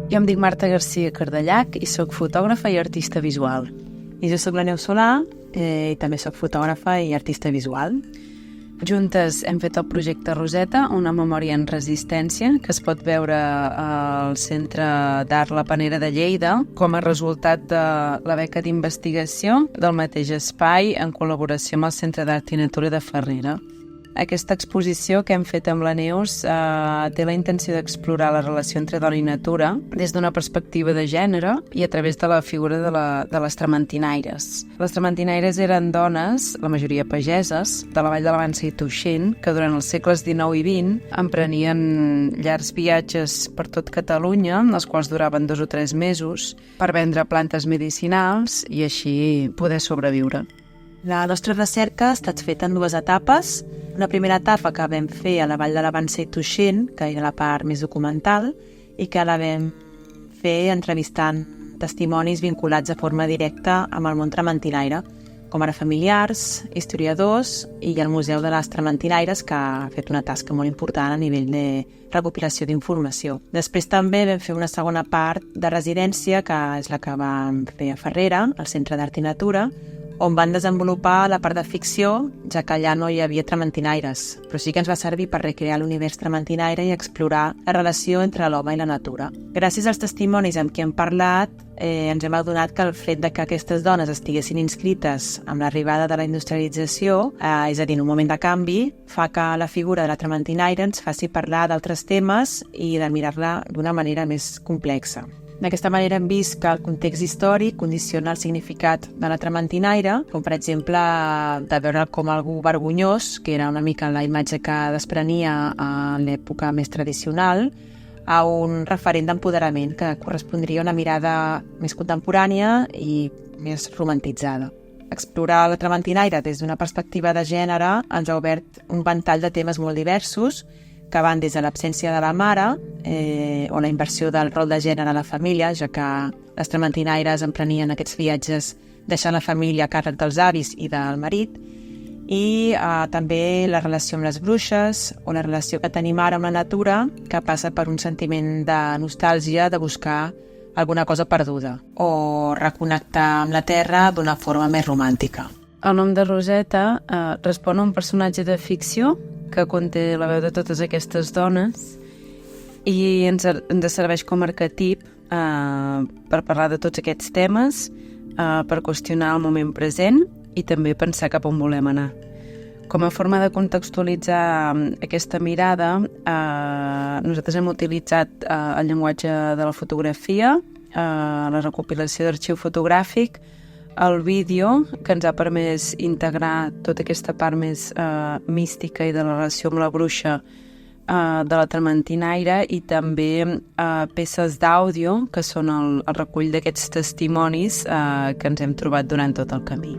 Jo em dic Marta García Cardellach i sóc fotògrafa i artista visual. I jo sóc la Neus Solà i també sóc fotògrafa i artista visual. Juntes hem fet el projecte Roseta, una memòria en resistència, que es pot veure al Centre d'Art La Panera de Lleida com a resultat de la beca d'investigació del mateix espai en col·laboració amb el Centre d'Art i Natura de Farrera. Aquesta exposició que hem fet amb la Neus té la intenció d'explorar la relació entre dona i natura des d'una perspectiva de gènere i a través de la figura de les trementinaires. Les trementinaires eren dones, la majoria pageses, de la vall de la Vansa i Tuixén, que durant els segles XIX i XX emprenien llargs viatges per tot Catalunya, els quals duraven 2 o 3 mesos, per vendre plantes medicinals i així poder sobreviure. La nostra recerca ha estat feta en 2 etapes. Una primera etapa que vam fer a la vall de la Vansa i Tuixén, que era la part més documental, i que la vam fer entrevistant testimonis vinculats de forma directa amb el món trementinaire, com ara familiars, historiadors i el Museu de les Trementinaires, que ha fet una tasca molt important a nivell de recopilació d'informació. Després també vam fer una segona part de residència, que és la que vam fer a Farrera, al Centre d'Art i Natura, on van desenvolupar la part de ficció, ja que allà no hi havia trementinaires, però sí que ens va servir per recrear l'univers trementinaire i explorar la relació entre l'home i la natura. Gràcies als testimonis amb qui hem parlat, ens hem adonat que el fet de que aquestes dones estiguessin inscrites amb l'arribada de la industrialització, és a dir, en un moment de canvi, fa que la figura de la trementinaire ens faci parlar d'altres temes i de mirar-la d'una manera més complexa. D'aquesta manera hem vist que el context històric condiciona el significat de la trementinaire, com per exemple de veure com algú vergonyós, que era una mica la imatge que desprenia a l'època més tradicional, a un referent d'empoderament que correspondria a una mirada més contemporània i més romantitzada. Explorar la trementinaire des d'una perspectiva de gènere ens ha obert un ventall de temes molt diversos que van des de l'absència de la mare o la inversió del rol de gènere a la família, ja que les trementinaires emprenien aquests viatges deixant la família a càrrec dels avis i del marit, i també la relació amb les bruixes o la relació que tenim ara amb la natura, que passa per un sentiment de nostàlgia, de buscar alguna cosa perduda o reconnectar amb la terra d'una forma més romàntica. El nom de Roseta respon a un personatge de ficció que conté la veu de totes aquestes dones i ens serveix com a arquetip per parlar de tots aquests temes, per qüestionar el moment present i també pensar cap on volem anar. Com a forma de contextualitzar aquesta mirada, nosaltres hem utilitzat el llenguatge de la fotografia, la recopilació d'arxiu fotogràfic, el vídeo, que ens ha permès integrar tota aquesta part més mística i de la relació amb la bruixa de la trementinaire, i també peces d'àudio, que són el recull d'aquests testimonis que ens hem trobat durant tot el camí.